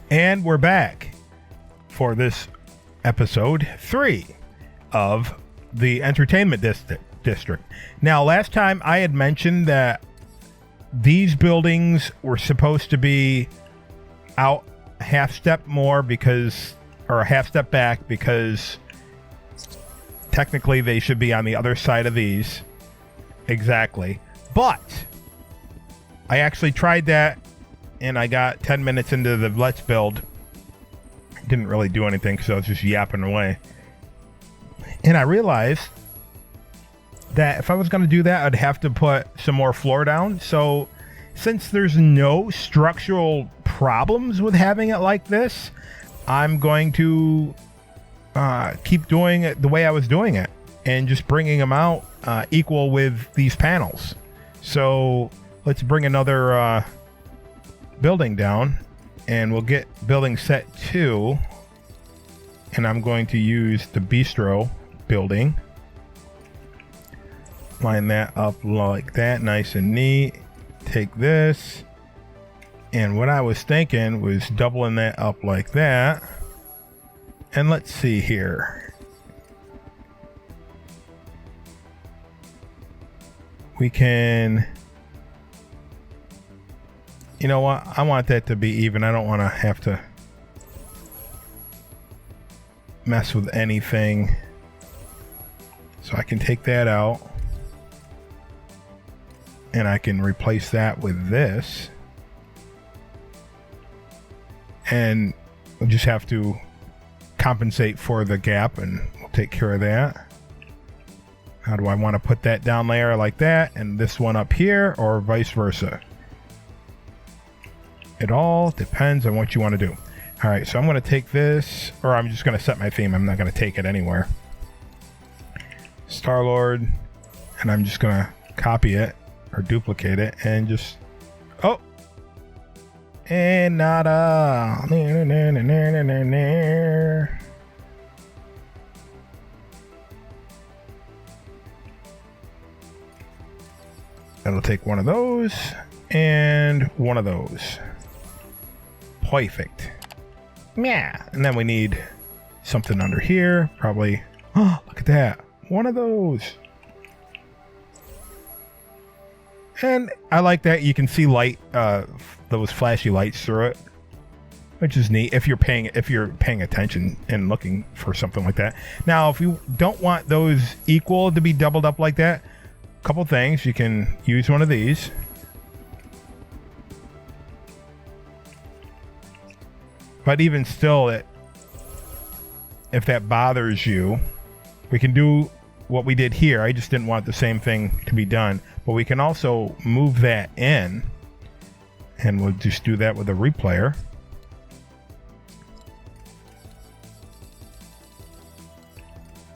And we're back for this episode 3 of the Entertainment District. Now, last time I had mentioned that these buildings were supposed to be out a half step back because technically they should be on the other side of these. Exactly. But I actually tried that and I got 10 minutes into the Let's Build. Didn't really do anything because I was just yapping away. And I realized that if I was going to do that, I'd have to put some more floor down. So since there's no structural problems with having it like this, I'm going to keep doing it the way I was doing it and just bringing them out equal with these panels. So let's bring another building down and we'll get building set 2, and I'm going to use the bistro building. Line that up like that, nice and neat. Take this, and what I was thinking was doubling that up like that. And let's see here. We can... You know what? I want that to be even. I don't want to have to mess with anything. So I can take that out. And I can replace that with this. And we'll just have to compensate for the gap, and we'll take care of that. How do I want to put that down layer like that and this one up here, or vice versa? It all depends on what you want to do. All right, so I'm going to take this, or I'm just going to set my theme. I'm not going to take it anywhere. Star-Lord, and I'm just going to copy it or duplicate it and just... Oh! And nada. That'll take one of those and one of those. Perfect. Yeah. And then we need something under here. Probably. Oh, look at that. One of those. And I like that you can see light, those flashy lights through it, which is neat if you're paying attention and looking for something like that. Now, if you don't want those equal to be doubled up like that, a couple things. You can use one of these. But even still, if that bothers you, we can do what we did here. I just didn't want the same thing to be done. But we can also move that in. And we'll just do that with a replayer.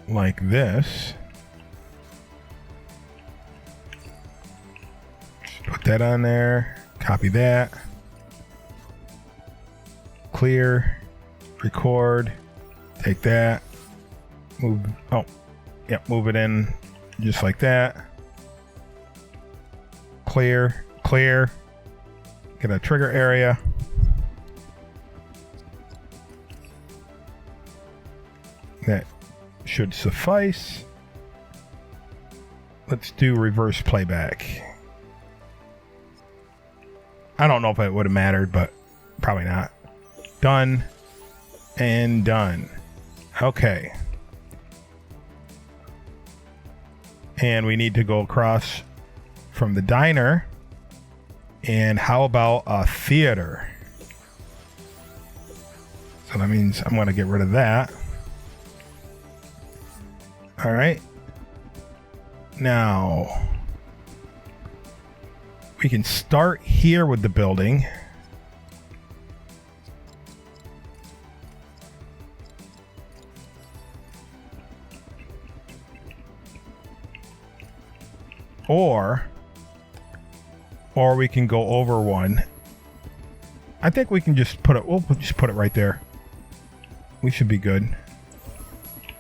Like this. Just put that on there. Copy that. Clear, record, take that, move, move it in just like that. Clear, get a trigger area. That should suffice. Let's do reverse playback. I don't know if it would have mattered, but probably not. Done and done. Okay. And we need to go across from the diner. And how about a theater? So that means I'm going to get rid of that. All right. Now, we can start here with the building. Or we can go over one. I think we can just put it, we'll just put it right there. We should be good.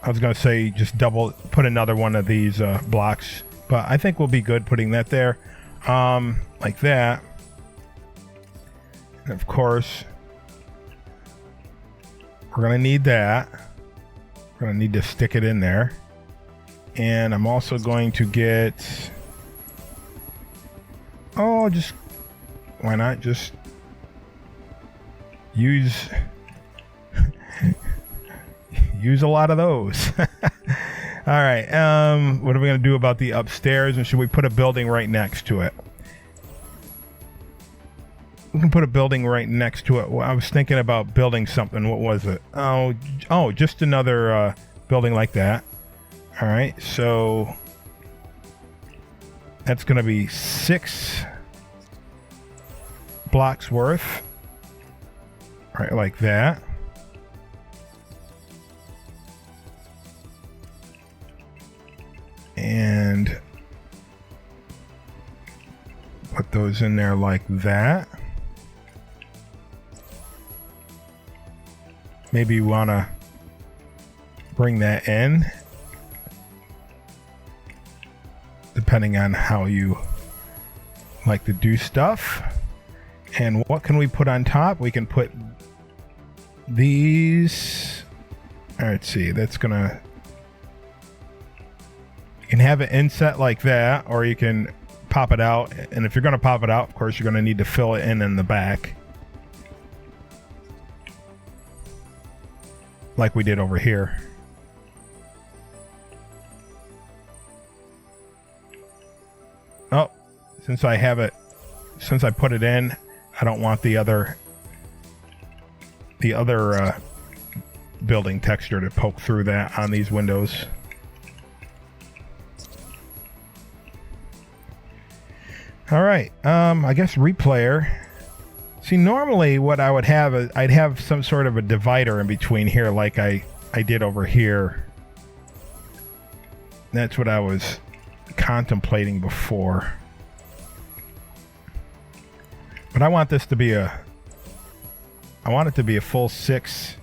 I was going to say just put another one of these blocks, but I think we'll be good putting that there. Like that. And of course, We're going to need that. We're going to need to stick it in there. And I'm also going to get... Oh, just... Why not just... Use... use a lot of those. All right. What are we going to do about the upstairs? And should we put a building right next to it? We can put a building right next to it. Well, I was thinking about building something. What was it? Oh, just another building like that. All right. So that's going to be 6 blocks worth. Right, like that. And put those in there like that. Maybe you want to bring that in, depending on how you like to do stuff. And what can we put on top? We can put these. All right, see, that's gonna... You can have it inset like that, or you can pop it out. And if you're going to pop it out, of course, you're going to need to fill it in the back. Like we did over here. Oh, since I have it, since I put it in, I don't want the other building texture to poke through that on these windows. All right, I guess replayer. See, normally what I would have is I'd have some sort of a divider in between here like I did over here. That's what I was contemplating before. But I want this to be I want it to be a full 6.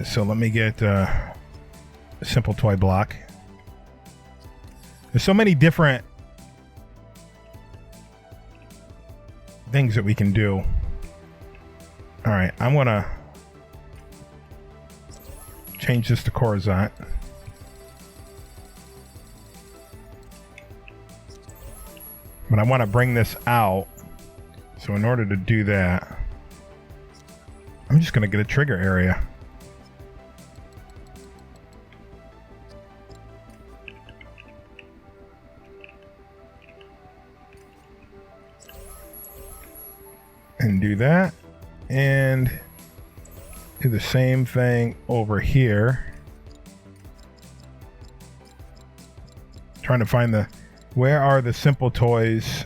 So let me get a simple toy block. There's so many different things that we can do. All right, I'm gonna change this to Coruscant. But I want to bring this out. So in order to do that, I'm just gonna get a trigger area. And do that, and do the same thing over here. Trying to find where are the simple toys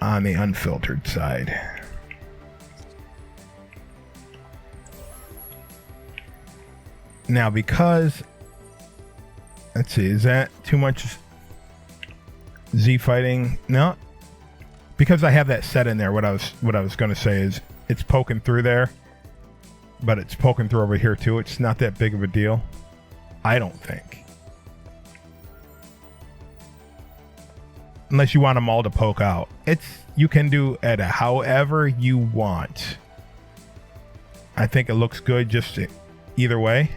on the unfiltered side. Now, because, let's see, is that too much Z fighting? No. Because I have that set in there, what I was going to say is it's poking through there, but it's poking through over here too. It's not that big of a deal, I don't think. Unless you want them all to poke out. You can do it however you want. I think it looks good just either way.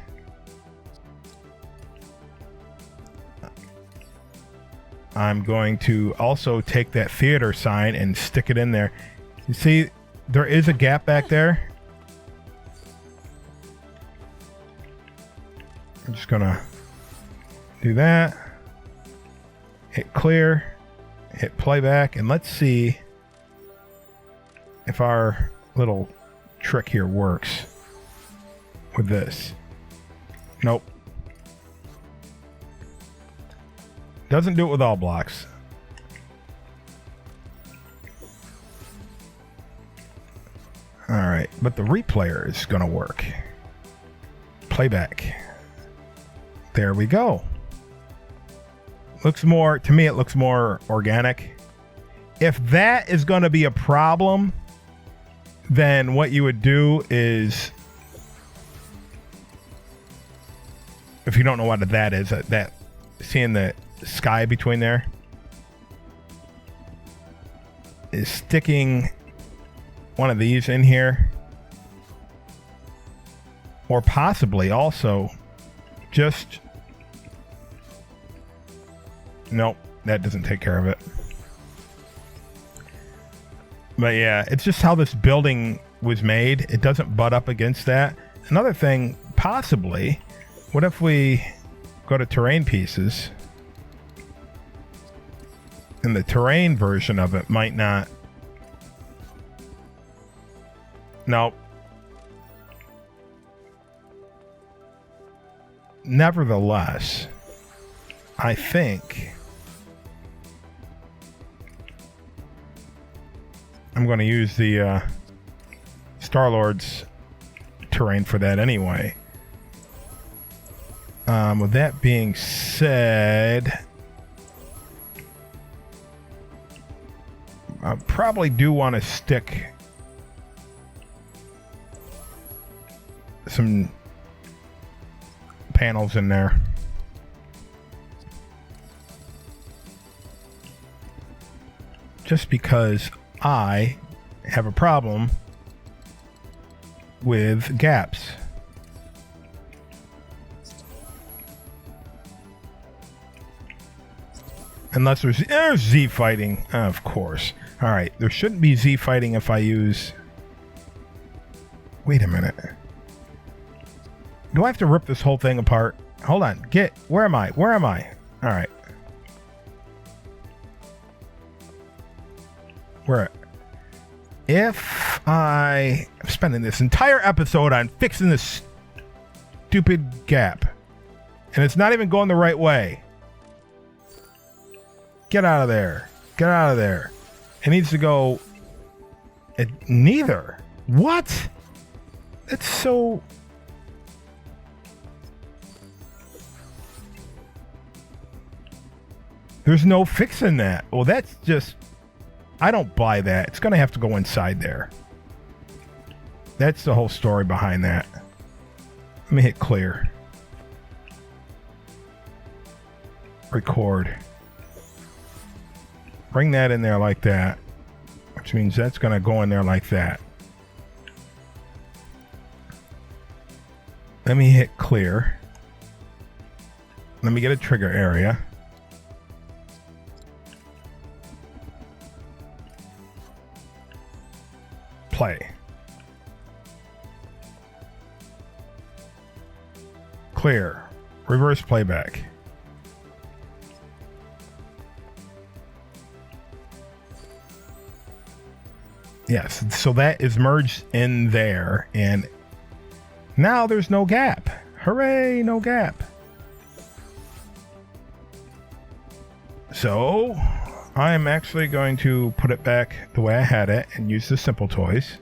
I'm going to also take that theater sign and stick it in there. You see, there is a gap back there. I'm just gonna do that. Hit clear, hit playback, and let's see if our little trick here works with this. Nope. Doesn't do it with all blocks. All right, but the replayer is going to work. Playback. There we go. Looks more, to me, it looks more organic. If that is going to be a problem, then what you would do is, if you don't know what that is, that seeing the sky between there, is sticking one of these in here. Or possibly also just... Nope, that doesn't take care of it. But yeah, it's just how this building was made. It doesn't butt up against that. Another thing, possibly, what if we go to terrain pieces? And the terrain version of it might not... Nope. Nevertheless, I think I'm going to use the Star-Lord's terrain for that anyway. With that being said, I probably do want to stick some panels in there. Just because I have a problem with gaps. Unless there's Z fighting, of course. Alright, there shouldn't be Z fighting if I use... Wait a minute. Do I have to rip this whole thing apart? Hold on. Where am I? Where am I? Alright. If I'm spending this entire episode on fixing this stupid gap, and it's not even going the right way. Get out of there. Get out of there. It needs to go... neither. What? It's so... There's no fixing that. Well, that's just... I don't buy that. It's going to have to go inside there. That's the whole story behind that. Let me hit clear. Record. Bring that in there like that. Which means that's going to go in there like that. Let me hit clear. Let me get a trigger area. Play. Clear. Reverse playback. Yes, so that is merged in there, and now there's no gap. Hooray, no gap. So I'm actually going to put it back the way I had it and use the simple toys.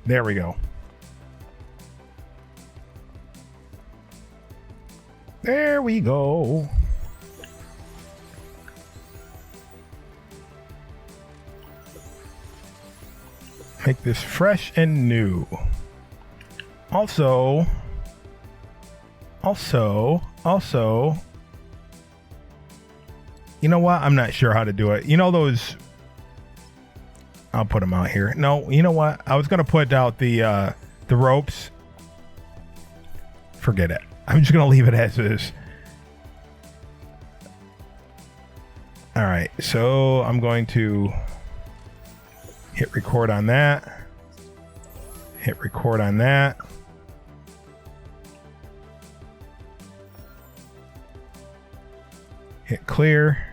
There we go. There we go. Make this fresh and new. Also, you know what? I'm not sure how to do it. You know those... I'll put them out here. No, you know what? I was going to put out the ropes. Forget it. I'm just going to leave it as is. All right, so I'm going to hit record on that. Hit record on that. Hit clear.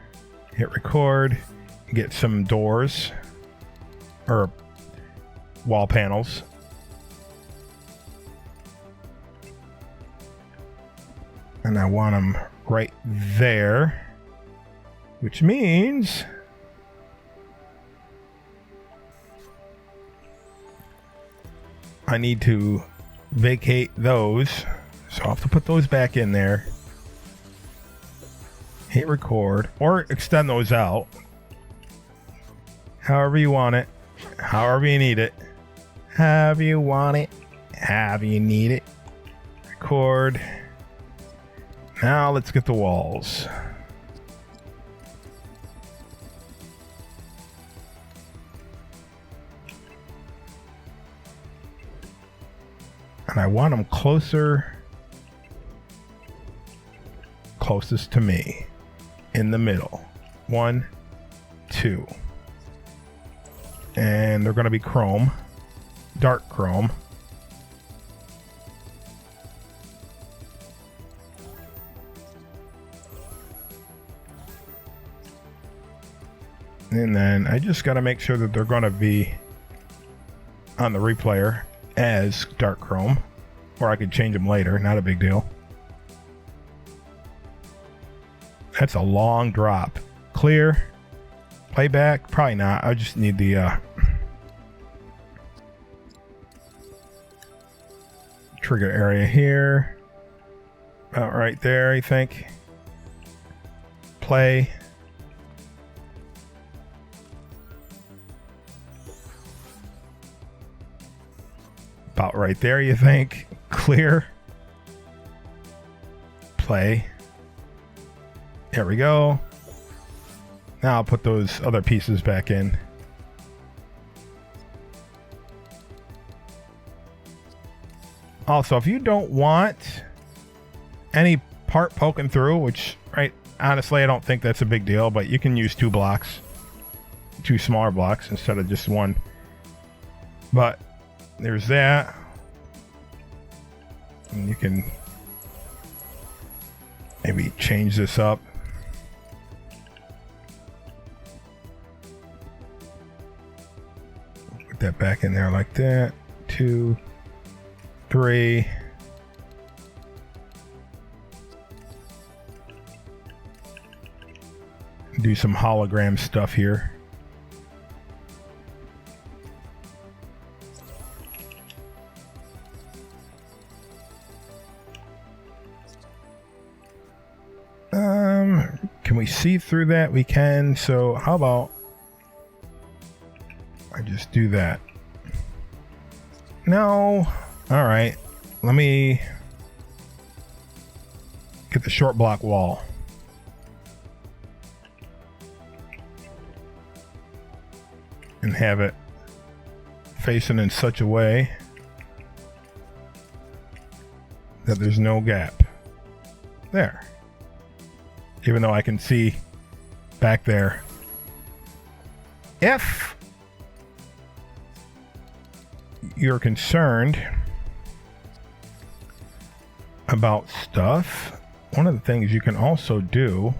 Hit record. Get some doors or wall panels. And I want them right there, which means I need to vacate those. So I'll have to put those back in there. Hit record or extend those out. However you want it. However you need it. However you want it. Have you need it? Record. Now let's get the walls. And I want them closest to me, in the middle. 1, 2. And they're going to be chrome, dark chrome. And then I just got to make sure that they're going to be on the replayer as dark chrome, or I could change them later, not a big deal. That's a long drop. Clear. Playback? Probably not. I just need the trigger area here. About right there, I think. Play. About right there, you think. Clear. Play. There we go. Now I'll put those other pieces back in. Also, if you don't want any part poking through, which, right, honestly, I don't think that's a big deal, but you can use 2 blocks, 2 smaller blocks instead of just 1. But there's that. And you can maybe change this up. Put that back in there like that. 2, 3. Do some hologram stuff here. Can we see through that? We can. So how about I just do that? No. All right. Let me get the short block wall. And have it facing in such a way that there's no gap. There. Even though I can see back there. If you're concerned about stuff, one of the things you can also do.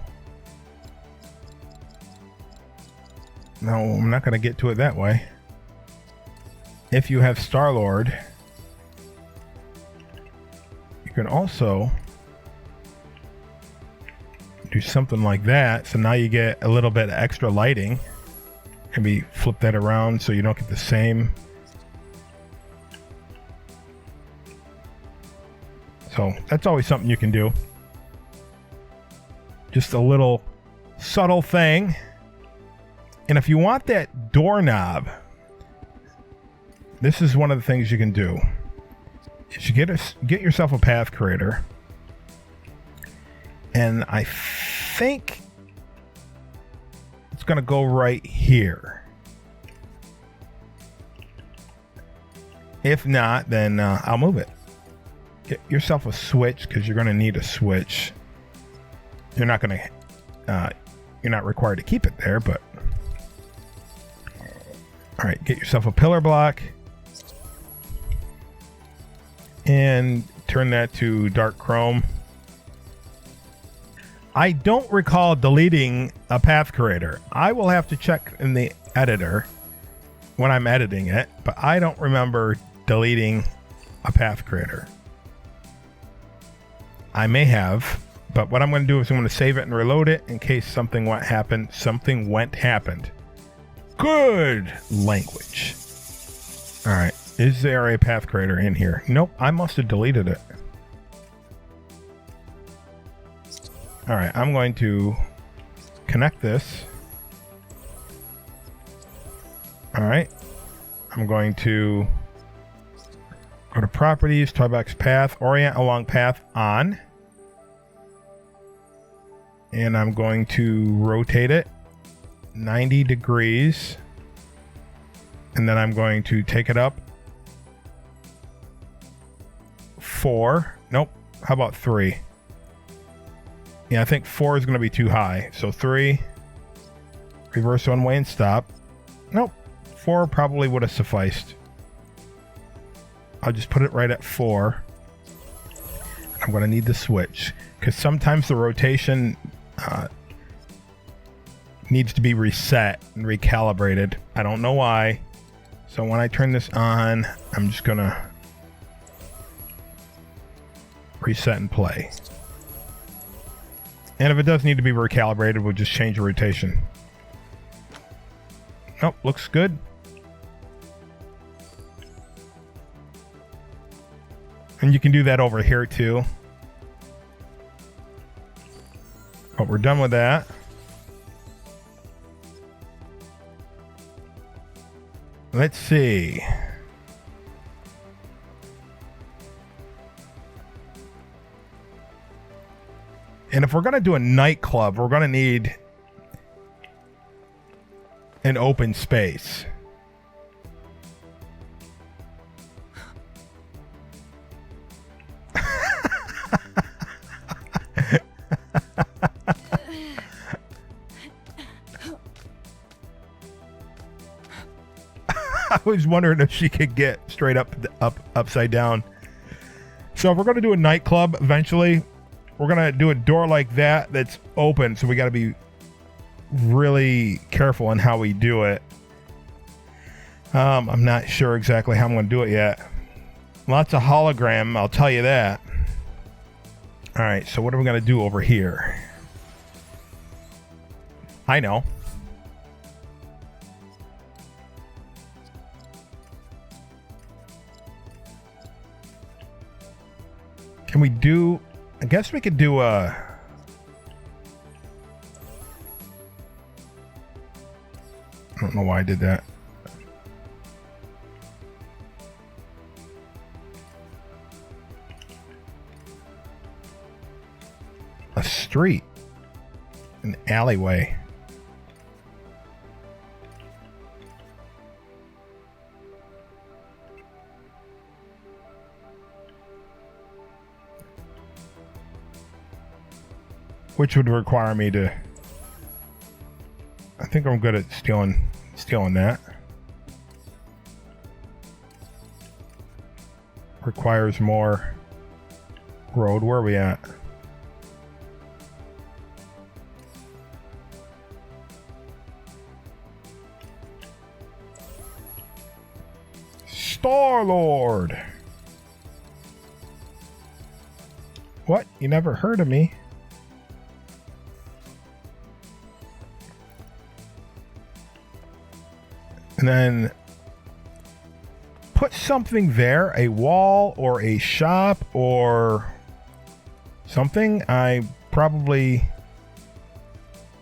No, I'm not going to get to it that way. If you have Star-Lord, you can also do something like that. So now you get a little bit of extra lighting. Maybe flip that around so you don't get the same. So that's always something you can do. Just a little subtle thing. And if you want that doorknob, this is one of the things you can do. Is you get yourself a path creator. And I think it's going to go right here. If not, then I'll move it. Get yourself a switch, because you're going to need a switch. You're not going to, you're not required to keep it there, but. All right, get yourself a pillar block. And turn that to dark chrome. I don't recall deleting a path creator. I will have to check in the editor when I'm editing it, but I don't remember deleting a path creator. I may have, but what I'm going to do is I'm going to save it and reload it in case something happened. Good language. All right. Is there a path creator in here? Nope. I must have deleted it. All right. I'm going to connect this. All right. I'm going to Go to properties, toybox path, orient along path on. And I'm going to rotate it 90 degrees. And then I'm going to take it up 4. Nope. How about 3? Yeah, I think 4 is going to be too high. So 3. Reverse one way and stop. Nope. 4 probably would have sufficed. I'll just put it right at 4. I'm going to need the switch because sometimes the rotation needs to be reset and recalibrated. I don't know why. So when I turn this on, I'm just going to reset and play. And if it does need to be recalibrated, we'll just change the rotation. Oh, looks good. And you can do that over here too. But we're done with that. Let's see. And if we're going to do a nightclub, we're going to need an open space. I was wondering if she could get straight upside down. So if we're going to do a nightclub eventually, we're going to do a door like that that's open. So we got to be really careful in how we do it. I'm not sure exactly how I'm going to do it yet. Lots of hologram, I'll tell you that. All right, so what are we going to do over here? I know. Can we do... I guess we could do a... I don't know why I did that. A street. An alleyway. Which would require me to... I think I'm good at stealing that. Requires more road. Where are we at? Star-Lord! What? You never heard of me? And then put something there, a wall or a shop or something. I probably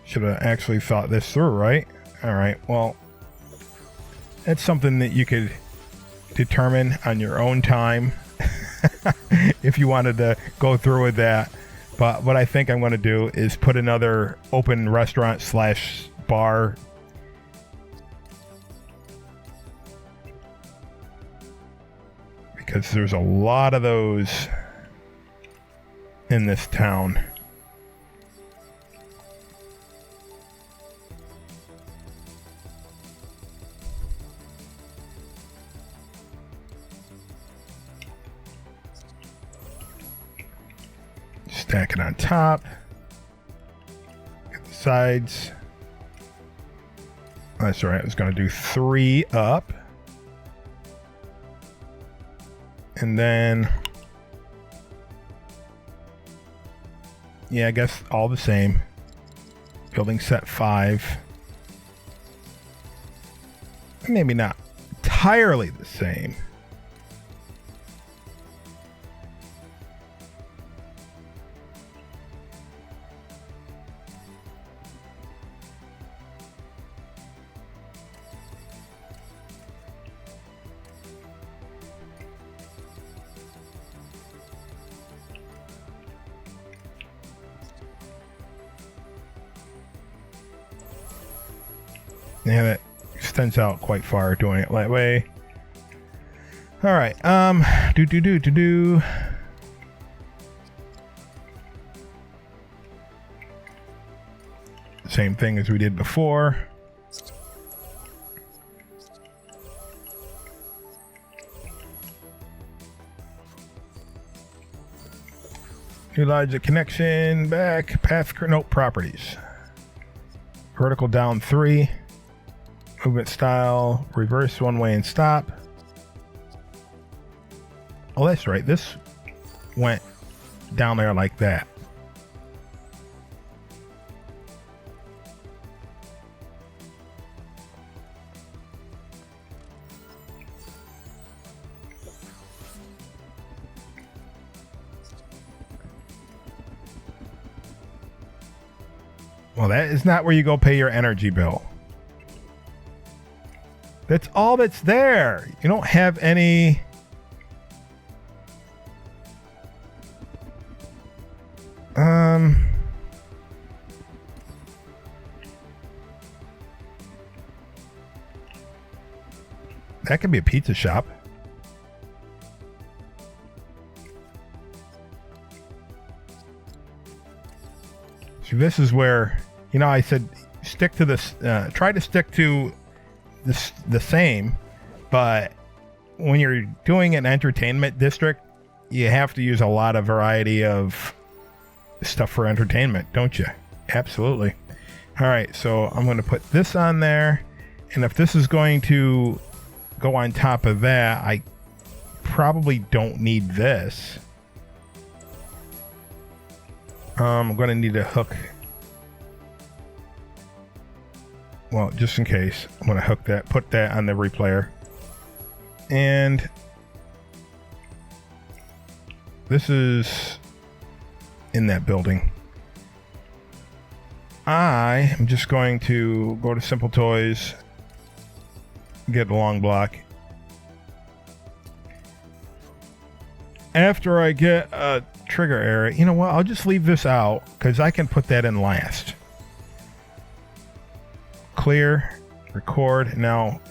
should have actually thought this through, right? All right, well, that's something that you could determine on your own time if you wanted to go through with that. But what I think I'm going to do is put another open restaurant slash bar because there's a lot of those in this town. Stack it on top. Get the sides. That's all right. I was going to do 3 up. And then, yeah, I guess all the same. Building set 5. Maybe not entirely the same. Yeah, that extends out quite far doing it that way. All right. Do. Same thing as we did before. New logic connection, back, path, nope, properties. Vertical down 3. Movement style, reverse one way and stop. Oh, that's right. This went down there like that. Well, that is not where you go pay your energy bill. That's all that's there. You don't have any... That could be a pizza shop. So this is where, you know, I said stick to this, try to stick to this, the same, but when you're doing an entertainment district, you have to use a lot of variety of stuff for entertainment, don't you? Absolutely. All right, so I'm going to put this on there, and if this is going to go on top of that, I probably don't need this. I'm going to need a hook. Well, just in case, I'm going to hook that, put that on the replayer. And this is in that building. I am just going to go to Simple Toys, get the long block. After I get a trigger area, you know what? I'll just leave this out because I can put that in last. Clear, record. Now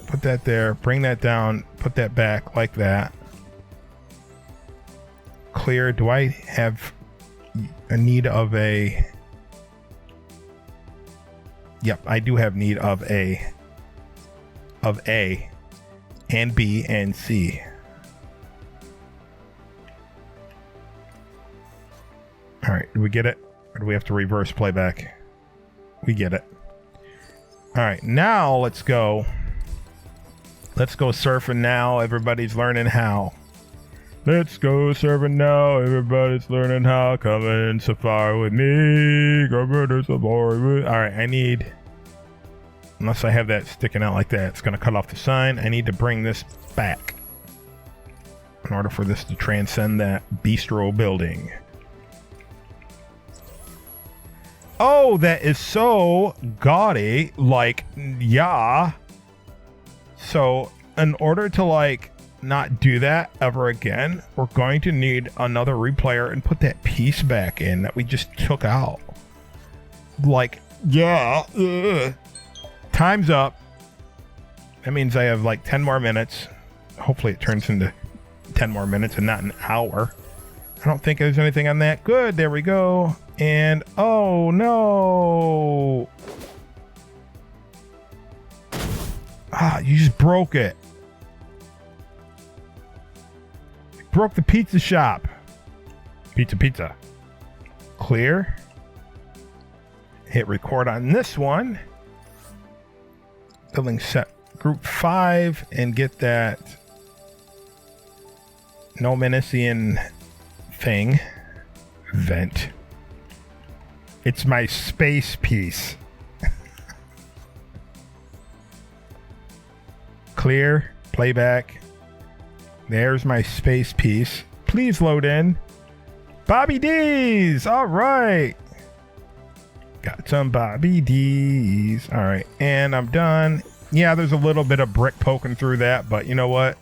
put that there, bring that down, put that back like that. Clear. Do I have a need of a... Yep, I do have need of A and B and C. All right, do we get it? Or do we have to reverse playback? We get it. All right, now let's go. Let's go surfing now. Everybody's learning how. Let's go surfing now. Everybody's learning how. Come in safari with me. Come in safari with... All right, I need... Unless I have that sticking out like that, it's going to cut off the sign. I need to bring this back in order for this to transcend that bistro building. Oh, that is so gaudy. Like, yeah. So, in order to, like, not do that ever again, we're going to need another replayer and put that piece back in that we just took out. Like, yeah. Ugh. Time's up. That means I have like 10 more minutes. Hopefully it turns into 10 more minutes and not an hour. I don't think there's anything on that. Good, there we go. And oh no. Ah, you just broke it. You broke the pizza shop. Pizza. Clear. Hit record on this one. Building set group 5 and get that no Menaceian thing. Vent. It's my space piece. Clear. Playback. There's my space piece. Please load in. Bobby D's. All right. Got some Bobby D's. All right. And I'm done. Yeah, there's a little bit of brick poking through that, but you know what?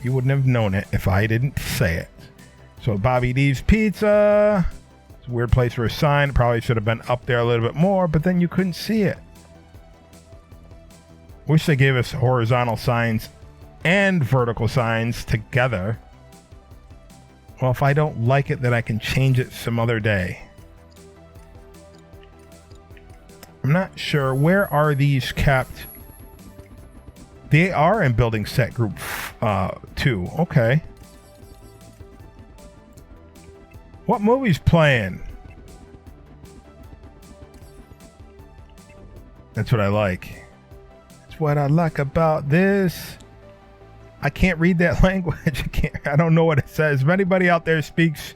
You wouldn't have known it if I didn't say it. So Bobby D's Pizza. It's a weird place for a sign. It probably should have been up there a little bit more, but then you couldn't see it. Wish they gave us horizontal signs and vertical signs together. Well, if I don't like it, then I can change it some other day. I'm not sure. Where are these kept? They are in building set group 2. Okay. What movie's playing? That's what I like. That's what I like about this. I can't read that language. I don't know what it says. If anybody out there speaks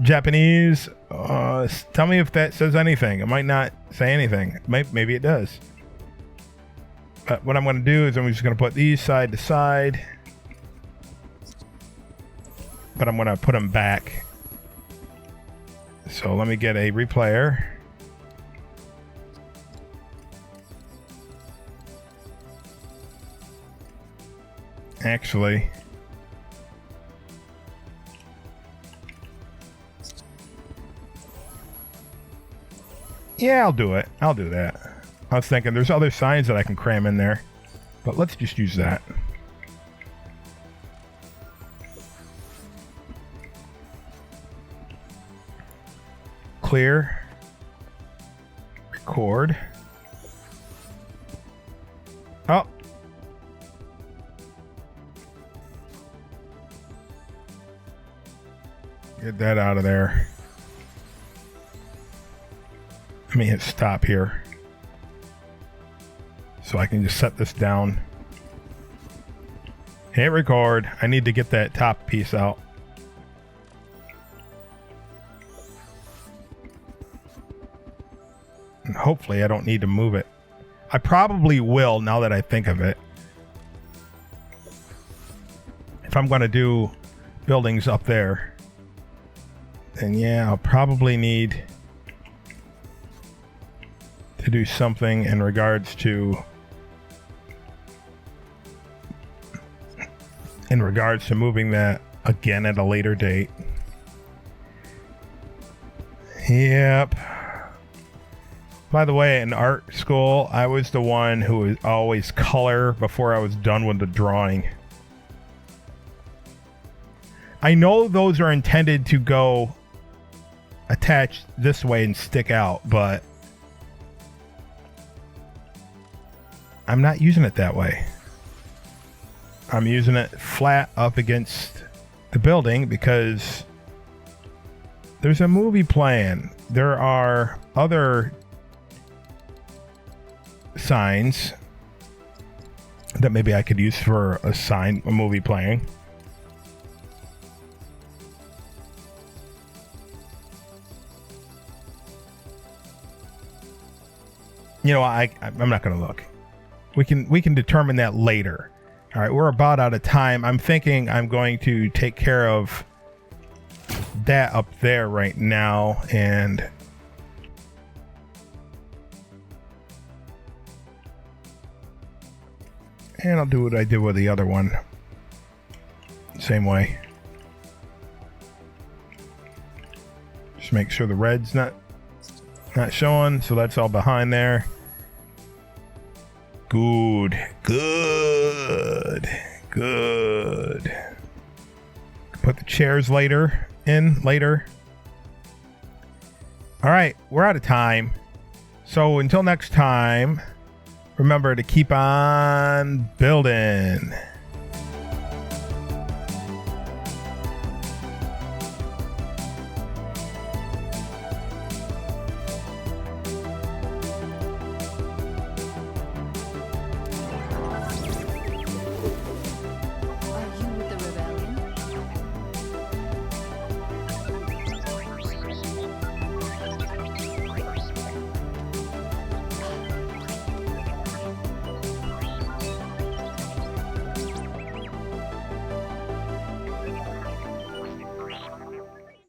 Japanese, tell me if that says anything. It might not say anything. Maybe it does. But what I'm going to do is I'm just going to put these side to side. But I'm going to put them back. So let me get a replayer. Actually, yeah, I'll do it. I'll do that. I was thinking there's other signs that I can cram in there, but let's just use that. Clear. Record. Oh. Get that out of there. Let me hit stop here. So I can just set this down. Hit record. I need to get that top piece out. And hopefully I don't need to move it. I probably will now that I think of it. If I'm going to do buildings up there. And yeah, I'll probably need to do something in regards to moving that again at a later date. Yep. By the way, in art school, I was the one who would always color before I was done with the drawing. I know those are intended to go attached this way and stick out, but I'm not using it that way. I'm using it flat up against the building because there's a movie playing. There are other signs that maybe I could use for a movie playing. You know, I'm not going to look. We can determine that later. All right, we're about out of time. I'm thinking I'm going to take care of that up there right now, and I'll do what I did with the other one. Same way. Just make sure the red's not showing, so that's all behind there. Good. Put the chairs in later. All right, we're out of time. So until next time, remember to keep on building.